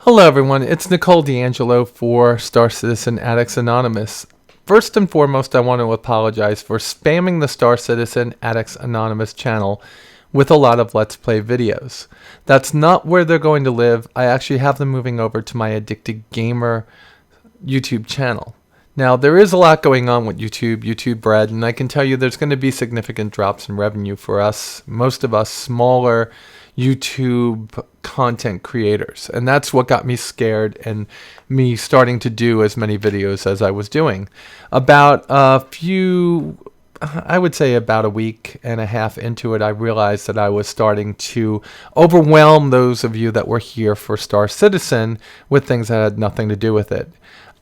Hello, everyone. It's Nicole D'Angelo for Star Citizen Addicts Anonymous. First and foremost, I want to apologize for spamming the Star Citizen Addicts Anonymous channel with a lot of Let's Play videos. That's not where they're going to live. I actually have them moving over to my Addicted Gamer YouTube channel. Now, there is a lot going on with YouTube Red, and I can tell you there's going to be significant drops in revenue for us, most of us smaller YouTube content creators. And that's what got me scared and me starting to do as many videos as I was doing. I would say about a week and a half into it, I realized that I was starting to overwhelm those of you that were here for Star Citizen with things that had nothing to do with it.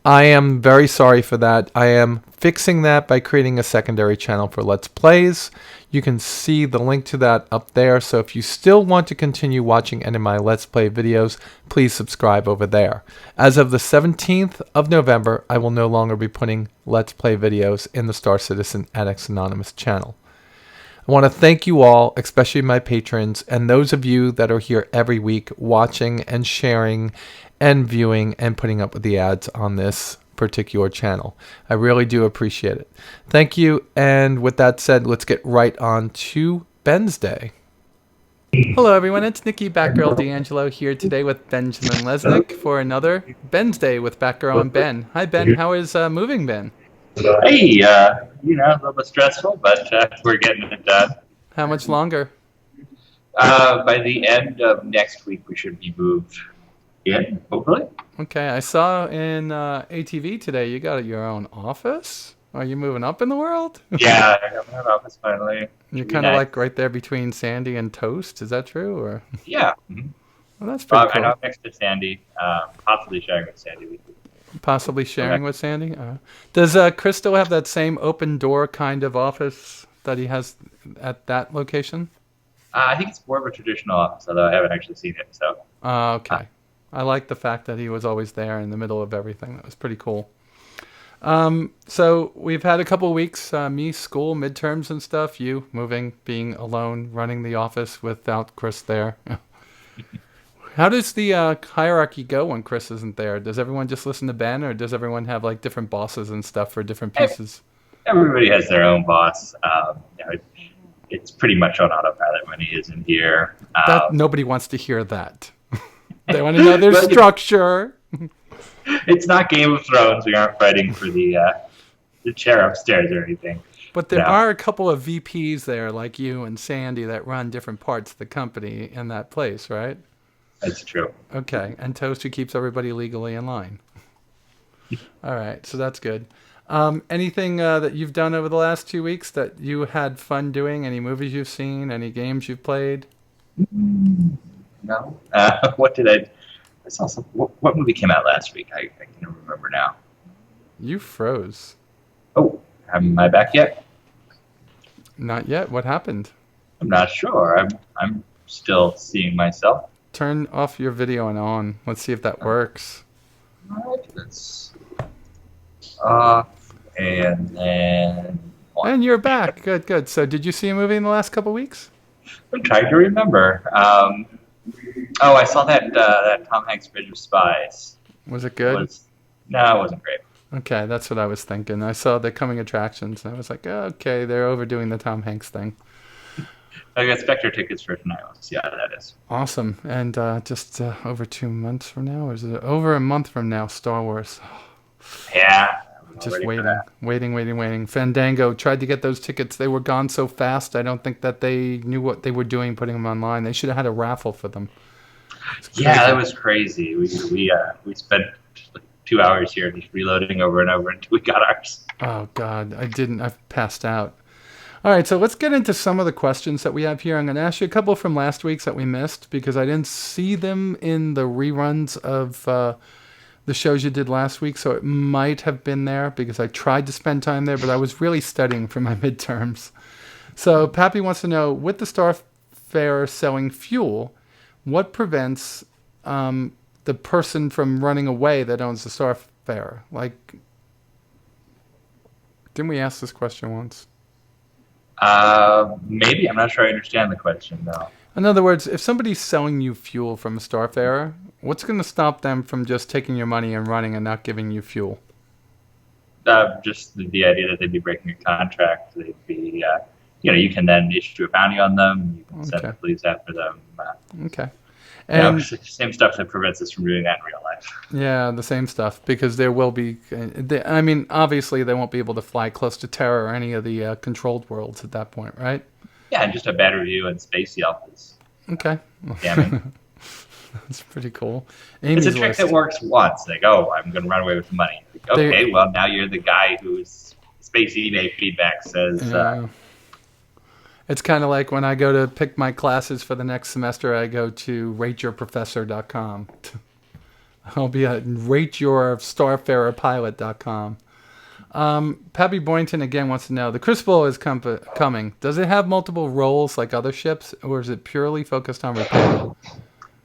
I am very sorry for that. I am fixing that by creating a secondary channel for Let's Plays. You can see the link to that up there. So if you still want to continue watching any of my Let's Play videos, please subscribe over there. As of the 17th of November, I will no longer be putting Let's Play videos in the Star Citizen Addicts Anonymous channel. I want to thank you all, especially my patrons, and those of you that are here every week watching and sharing and viewing and putting up with the ads on this particular channel. I really do appreciate it. Thank you, and with that said, let's get right on to Bensday. Hello everyone, it's Nikki Batgirl D'Angelo here today with Benjamin Lesnick for another Bensday with Batgirl Ben. Hi Ben, how is moving been? Hey, a little bit stressful, but we're getting it done. How much longer? By the end of next week, we should be moved in, hopefully. Okay, I saw in ATV today you got your own office. Are you moving up in the world? Yeah, I got my own office finally. You're kind of like right there between Sandy and Toast. Is that true? Or Yeah. well, that's pretty cool. I know I'm next to Sandy, possibly sharing with Sandy. Possibly sharing with Sandy. Does Chris still have that same open door kind of office that he has at that location? I think it's more of a traditional office, although I haven't actually seen it. So. Okay. I like the fact that he was always there in the middle of everything. That was pretty cool. So we've had a couple of weeks, me, school, midterms and stuff, you moving, being alone, running the office without Chris there. How does the hierarchy go when Chris isn't there? Does everyone just listen to Ben, or does everyone have like different bosses and stuff for different pieces? Everybody has their own boss. It's pretty much on autopilot when he isn't here. Nobody wants to hear that. They want to know their structure. It's not Game of Thrones. We aren't fighting for the chair upstairs or anything. But there are a couple of VPs there, like you and Sandy, that run different parts of the company in that place, right? That's true. Okay, and Toast, who keeps everybody legally in line. All right, so that's good. Anything that you've done over the last 2 weeks that you had fun doing? Any movies you've seen? Any games you've played? No. What did I saw some. What movie came out last week? I can't remember now. You froze. Oh, am I back yet? Not yet. What happened? I'm not sure. I'm still seeing myself. Turn off your video and on. Let's see if that works. All right, let's off and then on. And you're back. Good, good. So did you see a movie in the last couple weeks? I'm trying to remember. I saw that Tom Hanks Bridge of Spies. Was it good? No, it wasn't great. Okay, that's what I was thinking. I saw the coming attractions, and I was like, oh, okay, they're overdoing the Tom Hanks thing. I got Spectre tickets for tonight. We'll see how that is. Awesome. And just over 2 months from now, or is it over a month from now, Star Wars? Yeah. Just waiting. Fandango tried to get those tickets. They were gone so fast. I don't think that they knew what they were doing putting them online. They should have had a raffle for them. Yeah, that was crazy. We spent like 2 hours here just reloading over and over until we got ours. Oh, God. I passed out. All right, so let's get into some of the questions that we have here. I'm going to ask you a couple from last week's that we missed because I didn't see them in the reruns of the shows you did last week, so it might have been there because I tried to spend time there, but I was really studying for my midterms. So Pappy wants to know, with the Starfarer selling fuel, what prevents the person from running away that owns the Starfarer? Like, didn't we ask this question once? Maybe. I'm not sure I understand the question, though. In other words, if somebody's selling you fuel from a Starfarer, What's going to stop them from just taking your money and running and not giving you fuel? Just the idea that they'd be breaking a contract. They'd be, you can then issue a bounty on them. You can send Okay. the police after them. Okay. And Same stuff that prevents us from doing that in real life. yeah, the same stuff, because there will be. I mean, obviously, they won't be able to fly close to Terra or any of the controlled worlds at that point, right? Yeah, and just a bad review in Space Yelp is Okay. damning. That's pretty cool. It's Amy's a trick list. that works once. Like, oh, I'm going to run away with the money. Like, okay, well, now you're the guy whose Space eBay feedback says. It's kind of like when I go to pick my classes for the next semester, I go to rateyourprofessor.com. I'll be at rateourstarfarerpilot.com. Pappy Boynton again wants to know, the Crucible is coming. Does it have multiple roles like other ships, or is it purely focused on repair?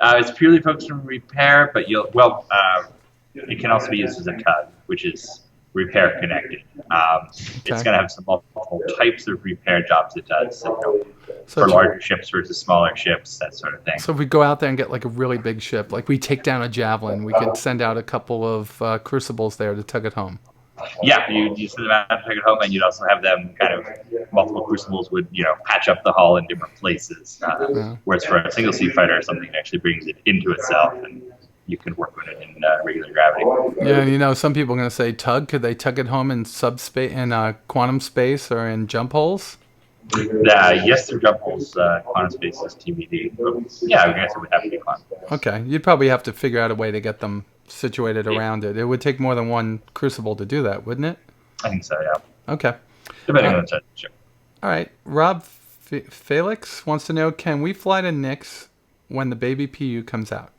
It's purely focused on repair, but it can also be used as a tug, which is repair connected. It's going to have some multiple types of repair jobs it does. So, for larger ships versus smaller ships, that sort of thing. So if we go out there and get like a really big ship, like we take down a Javelin, we could send out a couple of Crucibles there to tug it home. Yeah, you send them out to take it home, and you'd also have them kind of multiple Crucibles would patch up the hull in different places. Whereas for a single sea fighter, something actually brings it into itself, and you can work with it in regular gravity. Yeah, some people are going to say tug. Could they tug it home in subspace, in quantum space, or in jump holes? Yes, they're jump holes. Quantum space is TBD. But yeah, I guess it would have to be quantum. Okay, you'd probably have to figure out a way to get them situated around it. It would take more than one Crucible to do that, wouldn't it? I think so, yeah. Okay. Depending on the size of the ship. All right. Rob Felix wants to know, can we fly to Nyx when the baby PU comes out?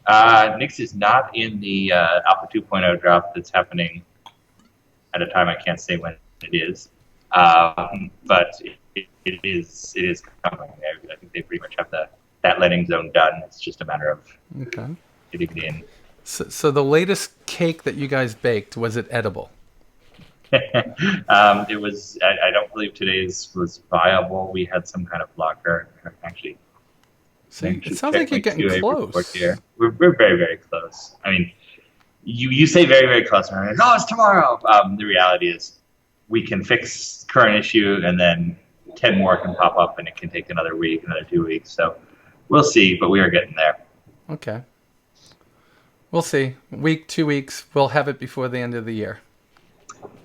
Nyx is not in the Alpha 2.0 drop that's happening at a time I can't say when it is. But it is coming. I think they pretty much have that landing zone done. It's just a matter of getting it in. So the latest cake that you guys baked, was it edible? It was. I don't believe today's was viable. We had some kind of blocker. Actually, see, it sounds like you're getting close. Here. We're very, very close. I mean, you say very, very close, and I'm like, oh, it's tomorrow. The reality is, we can fix current issue, and then 10 more can pop up, and it can take another week, another 2 weeks. So we'll see, but we are getting there. Okay. We'll see. Week, 2 weeks. We'll have it before the end of the year.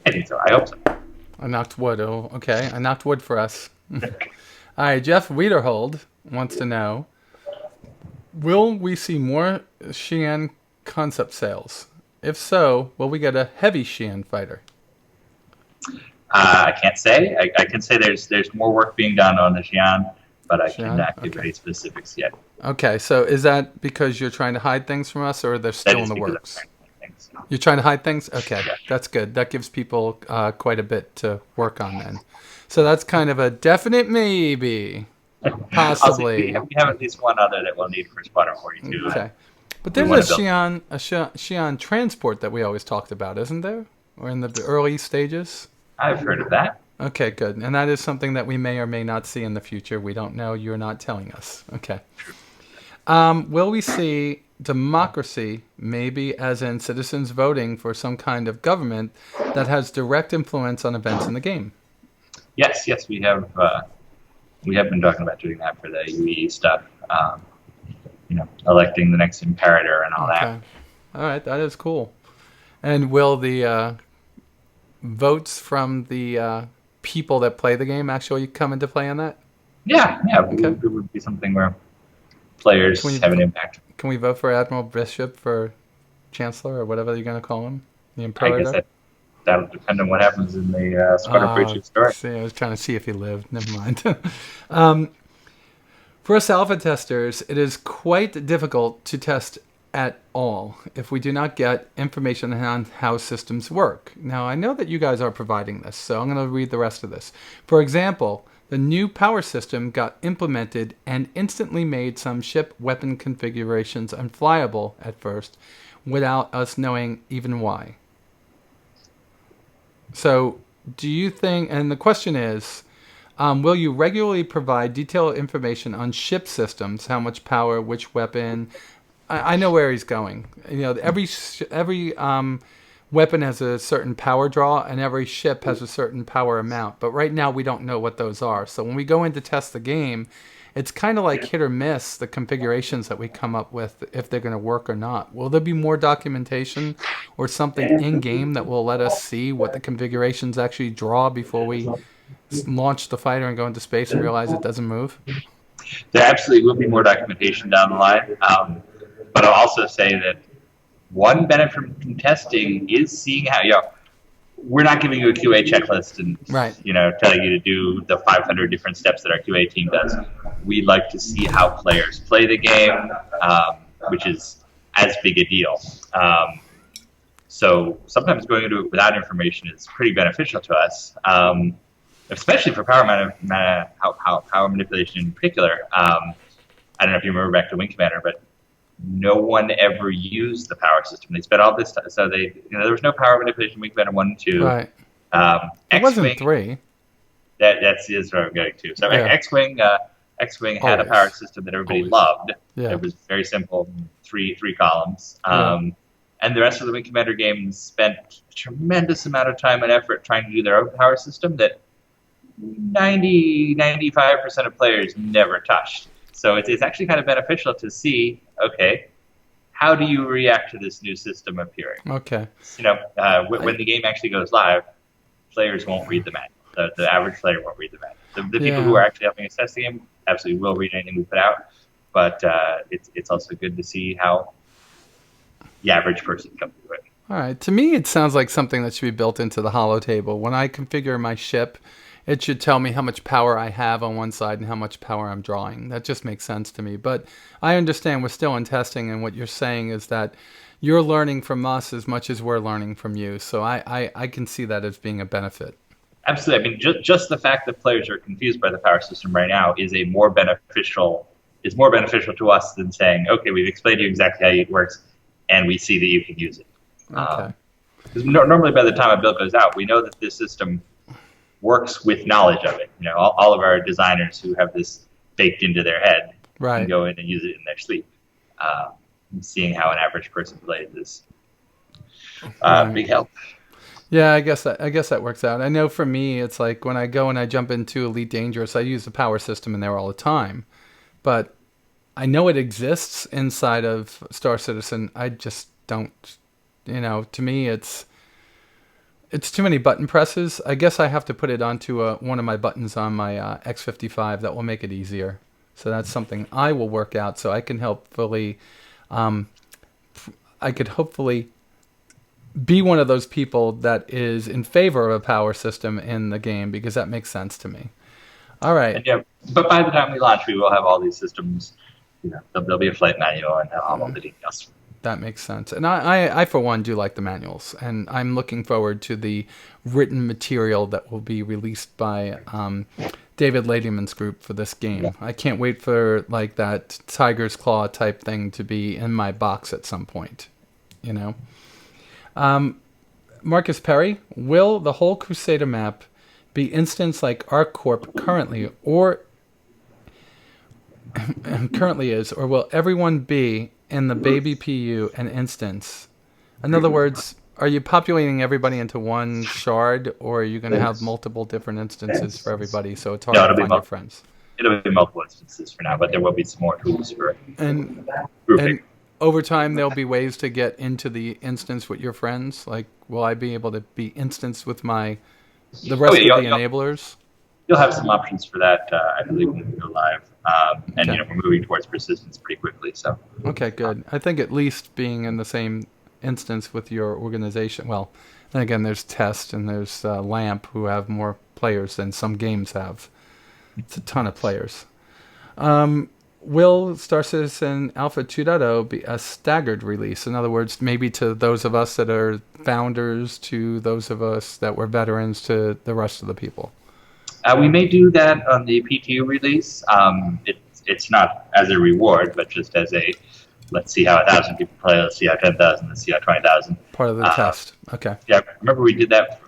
I think so. I hope so. I knocked wood. Oh, okay. I knocked wood for us. All right. Jeff Wiederhold wants to know, will we see more Xi'an concept sales? If so, will we get a heavy Xi'an fighter? I can't say. I can say there's more work being done on the Xi'an, but I cannot give any specifics yet. Okay, so is that because you're trying to hide things from us, or they're still in the works? You're trying to hide things? Okay, yeah. That's good. That gives people quite a bit to work on then. So that's kind of a definite maybe, possibly. We have at least one other that we'll need for Squadron 42. Okay, but there's a Xi'an transport that we always talked about, isn't there? Or in the early stages? I've heard of that. Okay, good. And that is something that we may or may not see in the future. We don't know. You're not telling us. Okay. Will we see democracy, maybe as in citizens voting for some kind of government that has direct influence on events in the game? Yes, we have. We have been talking about doing that for the UE stuff. Electing the next imperator and all that. All right, that is cool. And will the votes from the people that play the game actually come into play on that? Yeah. Okay. It would be something where players have an impact. Can we vote for Admiral Bishop for Chancellor or whatever you're going to call him? The Imperator? I guess that'll depend on what happens in the Squadron 42 story. See, I was trying to see if he lived. Never mind. For us alpha testers, it is quite difficult to test at all if we do not get information on how systems work. Now, I know that you guys are providing this, so I'm going to read the rest of this. For example, the new power system got implemented and instantly made some ship weapon configurations unflyable at first without us knowing even why. So, do you think, and the question is, Will you regularly provide detailed information on ship systems, how much power, which weapon? I know where he's going. Every weapon has a certain power draw, and every ship has a certain power amount. But right now, we don't know what those are. So when we go in to test the game, it's kind of like hit or miss the configurations that we come up with if they're going to work or not. Will there be more documentation or something in game that will let us see what the configurations actually draw before we launch the fighter and go into space and realize it doesn't move? There absolutely will be more documentation down the line. But I'll also say that one benefit from testing is seeing how, we're not giving you a QA checklist and, Right. Telling you to do the 500 different steps that our QA team does. We like to see how players play the game, which is as big a deal. So sometimes going into it without information is pretty beneficial to us, especially for power manipulation in particular. I don't know if you remember back to Wing Commander, but no one ever used the power system. They spent all this time, so there was no power manipulation in Wing Commander 1 and 2. Right. It wasn't 3. That's what I'm getting to. So yeah. X-Wing had a power system that everybody loved. Yeah. It was very simple, three columns. And the rest of the Wing Commander games spent a tremendous amount of time and effort trying to do their own power system that 95% of players never touched. So it's actually kind of beneficial to see, okay, how do you react to this new system appearing? Okay. When the game actually goes live, players won't read the manual. The average player won't read the manual. The people who are actually helping us test the game absolutely will read anything we put out, but it's also good to see how the average person comes to it. All right. To me, it sounds like something that should be built into the holo table. When I configure my ship, it should tell me how much power I have on one side and how much power I'm drawing. That just makes sense to me. But I understand we're still in testing, and what you're saying is that you're learning from us as much as we're learning from you. So I can see that as being a benefit. Absolutely. I mean, just the fact that players are confused by the power system right now is more beneficial to us than saying, okay, we've explained to you exactly how it works, and we see that you can use it. Okay. Because normally by the time a build goes out, we know that this system works with knowledge of it. All of our designers who have this baked into their head can go in and use it in their sleep. Seeing how an average person plays is big help. Yeah, I guess that works out. I know for me, it's like when I go and I jump into Elite Dangerous, I use the power system in there all the time. But I know it exists inside of Star Citizen. I just don't, to me it's too many button presses. I guess I have to put it onto one of my buttons on my X55. That will make it easier. So that's something I will work out so I can hopefully be one of those people that is in favor of a power system in the game, because that makes sense to me. All right. But by the time we launch, we will have all these systems. There'll be a flight manual and all the details. That makes sense. And I, for one, do like the manuals. And I'm looking forward to the written material that will be released by David Ladyman's group for this game. Yeah. I can't wait for that Tiger's Claw type thing to be in my box at some point. Marcus Perry, will the whole Crusader map be instanced like ArcCorp currently is, or will everyone be in the baby PU and instance? In other words, are you populating everybody into one shard, or are you going to have multiple different instances for everybody, so it's hard to find your friends? It'll be multiple instances for now, but there will be some more tools for grouping. And over time, there'll be ways to get into the instance with your friends. Like, will I be able to be instanced with the rest of the enablers? You'll have some options for that, I believe, when we go live. And we're moving towards persistence pretty quickly. So. Okay, good. I think at least being in the same instance with your organization. Well, then again, there's Test and there's LAMP, who have more players than some games have. It's a ton of players. Will Star Citizen Alpha 2.0 be a staggered release? In other words, maybe to those of us that are founders, to those of us that were veterans, to the rest of the people? We may do that on the PTU release. It's not as a reward, but just as a, let's see how 1,000 people play, let's see how 10,000, let's see how 20,000. Part of the test. Okay. Yeah, remember we did that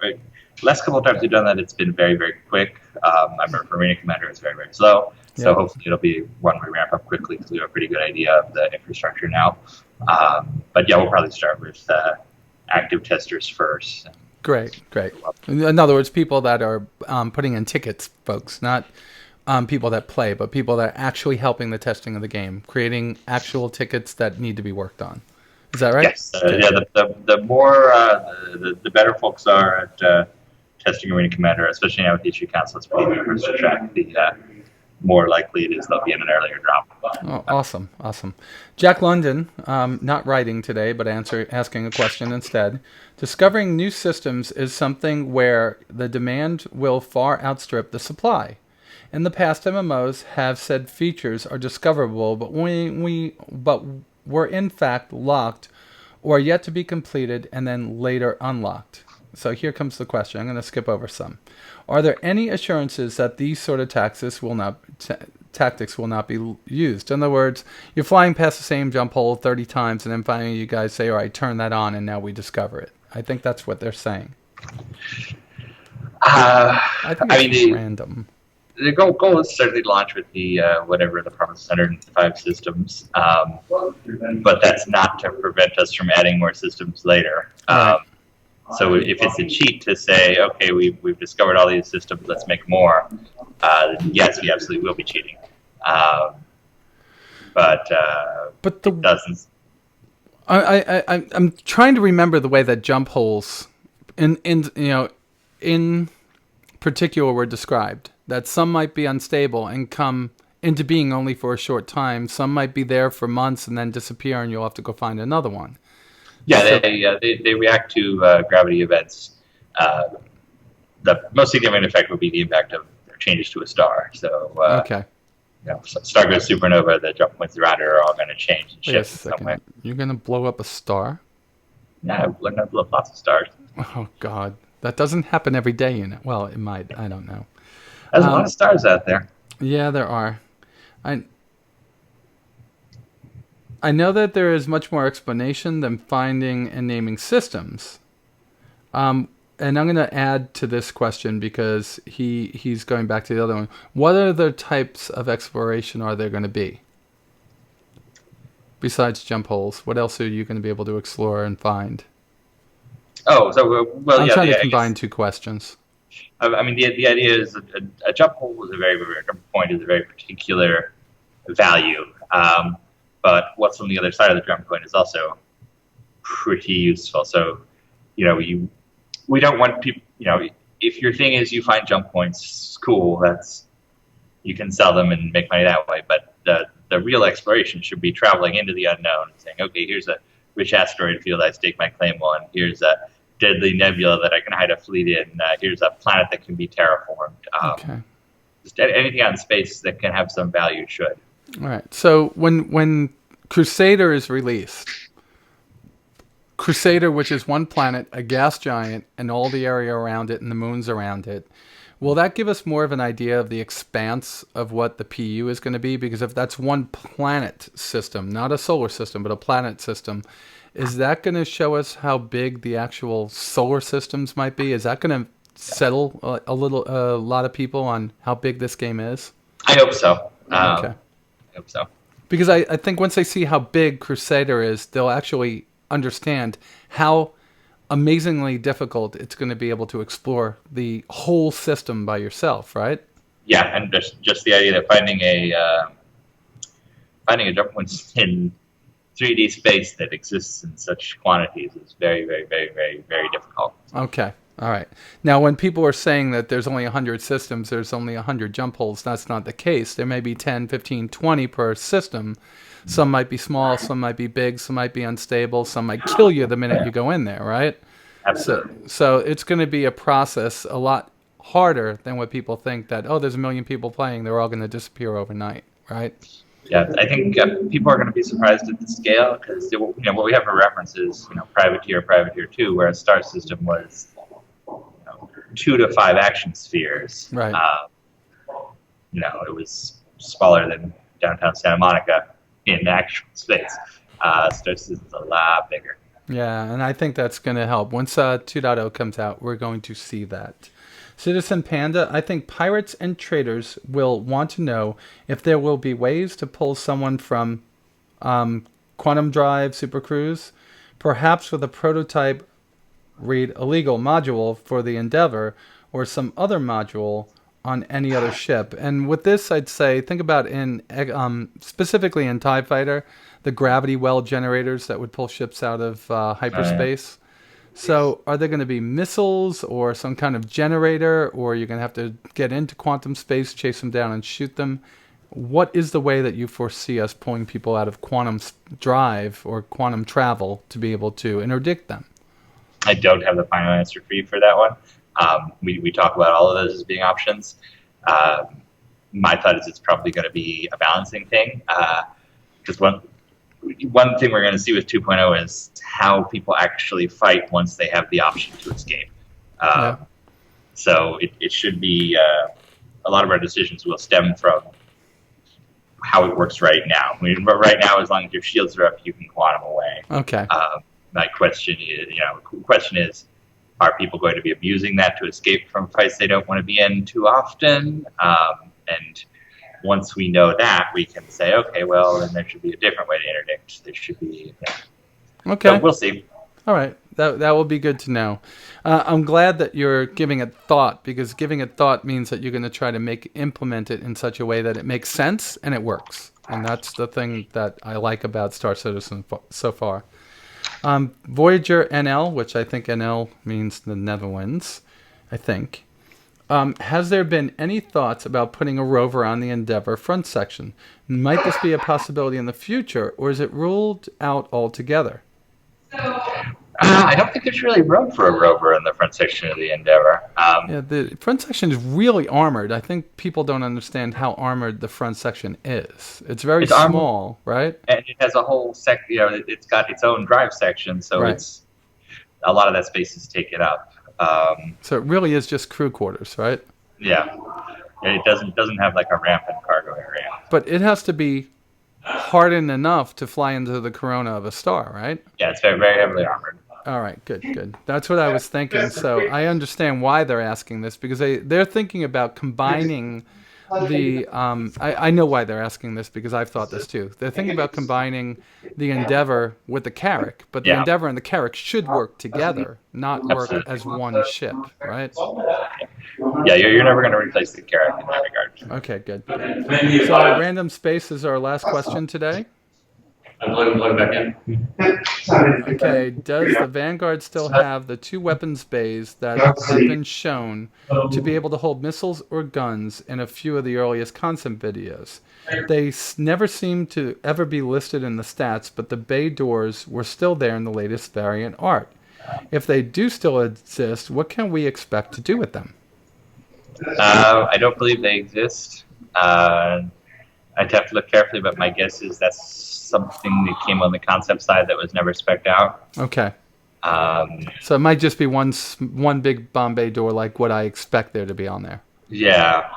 last couple of times we've done that, it's been very, very quick. I remember for Arena Commander, it's very, very slow. So Yep. hopefully it'll be one we ramp up quickly because we have a pretty good idea of the infrastructure now. But yeah, we'll probably start with active testers first. Great. In other words, people that are putting in tickets, folks, not people that play, but people that are actually helping the testing of the game, creating actual tickets that need to be worked on. Is that right? Yes. Yeah. The more the better folks are at testing Arena Commander, especially now with the issue council, it's pretty easy for us to track. The more likely it is they'll be in an earlier drop. Oh, awesome. Jack London, not writing today, but asking a question instead. Discovering new systems is something where the demand will far outstrip the supply. In the past, MMOs have said features are discoverable, but were in fact locked or yet to be completed and then later unlocked. So here comes the question. I'm going to skip over some. Are there any assurances that these sort of tactics will not be used? In other words, you're flying past the same jump hole 30 times, and then finally you guys say, all right, turn that on, and now we discover it. I think that's what they're saying. I think it's random. The goal is certainly to launch with the whatever the promised 105 systems, but that's not to prevent us from adding more systems later. Right. So if it's a cheat to say, okay, we've discovered all these systems, let's make more, yes, we absolutely will be cheating. But it doesn't. I'm trying to remember the way that jump holes in particular were described. That some might be unstable and come into being only for a short time. Some might be there for months and then disappear, and you'll have to go find another one. Yeah, they react to gravity events. The most significant effect would be the impact of changes to a star. So, okay. Star goes supernova, the jump points around it are all going to change and shift in some way. You're going to blow up a star? Yeah, we're going to blow up lots of stars. Oh, God. That doesn't happen every day, Well, it might. I don't know. There's a lot of stars out there. Yeah, there are. I know that there is much more explanation than finding and naming systems. And I'm going to add to this question because he's going back to the other one. What other types of exploration are there going to be? Besides jump holes, what else are you going to be able to explore and find? Oh, so, well, I'm yeah. trying to combine two questions. I mean, the idea is a jump hole is a jump point is a very particular value. But what's on the other side of the jump point is also pretty useful. So, we don't want people, if your thing is you find jump points, cool, you can sell them and make money that way. But the real exploration should be traveling into the unknown and saying, okay, here's a rich asteroid field I stake my claim on. Here's a deadly nebula that I can hide a fleet in. Here's a planet that can be terraformed. Okay. Just anything out in space that can have some value should. All right. So when Crusader is released, Crusader, which is one planet, a gas giant, and all the area around it and the moons around it, will that give us more of an idea of the expanse of what the PU is going to be? Because if that's one planet system, not a solar system, but a planet system, is that going to show us how big the actual solar systems might be? Is that going to settle a lot of people on how big this game is? I hope so. Okay. I hope so. Because I think once they see how big Crusader is, they'll actually understand how amazingly difficult it's going to be able to explore the whole system by yourself, right? Yeah, and just the idea that finding a jump point in 3D space that exists in such quantities is very, very, very, very, very difficult. Okay. All right. Now, when people are saying that there's only 100 systems, there's only 100 jump holes, that's not the case. There may be 10, 15, 20 per system. Some might be small, some might be big, some might be unstable, some might kill you the minute you go in there, right? Absolutely. So it's going to be a process a lot harder than what people think that, there's a million people playing, they're all going to disappear overnight, right? Yeah, I think people are going to be surprised at the scale because what we have for reference is Privateer 2, where a star system was 2 to 5 action spheres. Right. It was smaller than downtown Santa Monica in actual space. Star system's a lot bigger. Yeah, and I think that's going to help. Once 2.0 comes out, we're going to see that. Citizen Panda, I think pirates and traders will want to know if there will be ways to pull someone from Quantum Drive Super Cruise, perhaps with a prototype read illegal module for the Endeavor or some other module on any other ship. And with this, I'd say think about in specifically in TIE Fighter, the gravity well generators that would pull ships out of hyperspace. So are there going to be missiles or some kind of generator, or you're going to have to get into quantum space, chase them down, and shoot them? What is the way that you foresee us pulling people out of quantum drive or quantum travel to be able to interdict them? I don't have the final answer for you for that one. We talk about all of those as being options. My thought is it's probably going to be a balancing thing. Because one thing we're going to see with 2.0 is how people actually fight once they have the option to escape. So it should be a lot of our decisions will stem from how it works right now. I mean, right now, as long as your shields are up, you can quantum away. Okay. My question is, are people going to be abusing that to escape from fights they don't want to be in too often? And once we know that, we can say, okay, well, then there should be a different way to interdict. There should be. Okay. So we'll see. All right. That will be good to know. I'm glad that you're giving it thought, because giving it thought means that you're going to try to implement it in such a way that it makes sense and it works. And that's the thing that I like about Star Citizen so far. Voyager NL, which I think NL means the Netherlands, I think. Has there been any thoughts about putting a rover on the Endeavour front section? Might this be a possibility in the future, or is it ruled out altogether? I don't think there's really room for a rover in the front section of the Endeavour. Yeah, the front section is really armored. I think people don't understand how armored the front section is. It's very small, right? And it has a whole it's got its own drive section, so it's a lot of that space is taken up. So it really is just crew quarters, right? Yeah. It doesn't have like a ramp and cargo area. But it has to be hardened enough to fly into the corona of a star, right? Yeah, it's very, very heavily armored. All right, good. That's what I was thinking. So I understand why they're asking this, because they're thinking about combining the. I know why they're asking this, because I've thought this too. They're thinking about combining the Endeavour with the Carrack, but the Endeavour and the Carrack should work together, not work as one ship, right? Yeah, you're never going to replace the Carrack in that regard. Okay, good. So random space is our last question today. Plug back in. Okay, does the Vanguard still have the 2 weapons bays that have been shown to be able to hold missiles or guns in a few of the earliest concept videos? They never seem to ever be listed in the stats, but the bay doors were still there in the latest variant art. If they do still exist, what can we expect to do with them? I don't believe they exist. I'd have to look carefully, but my guess is that's something that came on the concept side that was never spec'd out. Okay. So it might just be one big Bombay door, like what I expect there to be on there. Yeah.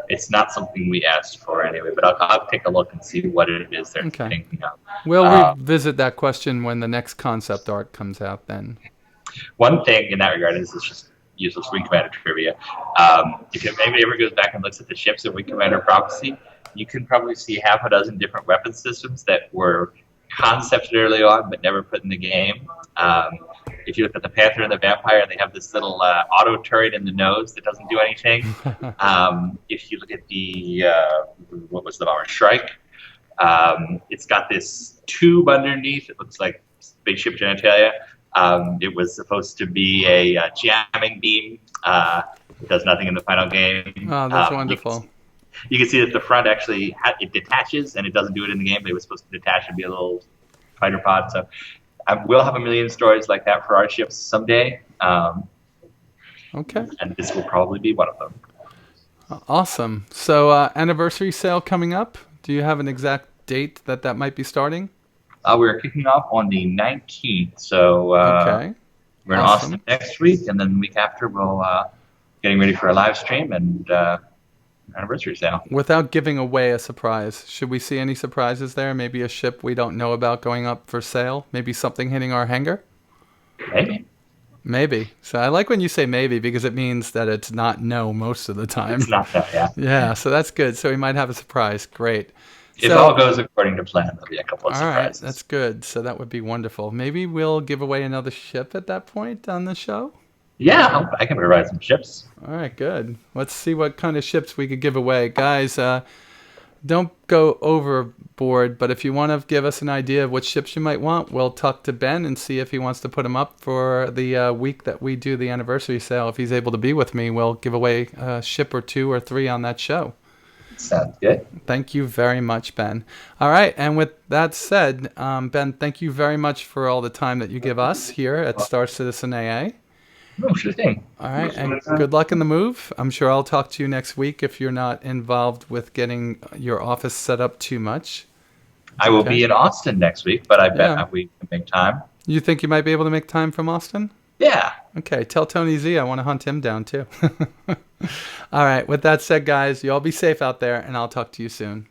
It's not something we asked for anyway, but I'll take a look and see what it is they're thinking of. We'll revisit that question when the next concept art comes out then. One thing in that regard is it's just useless Wing Commander trivia. If anybody ever goes back and looks at the ships in Wing Commander Prophecy, you can probably see half a dozen different weapon systems that were concepted early on but never put in the game. If you look at the Panther and the Vampire, they have this little auto turret in the nose that doesn't do anything. If you look at the, what was the bomber? Shrike, it's got this tube underneath. It looks like spaceship genitalia. It was supposed to be a jamming beam. It does nothing in the final game. Oh, that's wonderful. You can see that the front actually it detaches, and it doesn't do it in the game. But it was supposed to detach and be a little fighter pod. So we'll have a million stories like that for our ships someday. Okay. And this will probably be one of them. Awesome. So anniversary sale coming up. Do you have an exact date that might be starting? We're kicking off on the 19th. So okay. We're in Austin next week, and then the week after we'll getting ready for a live stream and. anniversary sale. Without giving away a surprise, should we see any surprises there? Maybe a ship we don't know about going up for sale? Maybe something hitting our hangar? Maybe. Maybe. So I like when you say maybe because it means that it's not no most of the time. It's not that, yeah. Yeah, so that's good. So we might have a surprise. Great. If So, all goes according to plan, there'll be a couple of all right, surprises. that's good. So that would be wonderful. Maybe we'll give away another ship at that point on the show. Yeah, I can provide some ships. All right, good. Let's see what kind of ships we could give away. Guys, don't go overboard, but if you want to give us an idea of what ships you might want, we'll talk to Ben and see if he wants to put them up for the week that we do the anniversary sale. If he's able to be with me, we'll give away a ship or 2 or 3 on that show. Sounds good. Thank you very much, Ben. All right, and with that said, Ben, thank you very much for all the time that you give us here at Star Citizen AA. Oh, sure thing. All right, and good luck in the move. I'm sure I'll talk to you next week if you're not involved with getting your office set up too much. I will Okay. be in Austin next week, but I bet Yeah. we can make time. You think you might be able to make time from Austin? Yeah. Okay, tell Tony Z I want to hunt him down too. All right, with that said, guys, you all be safe out there, and I'll talk to you soon.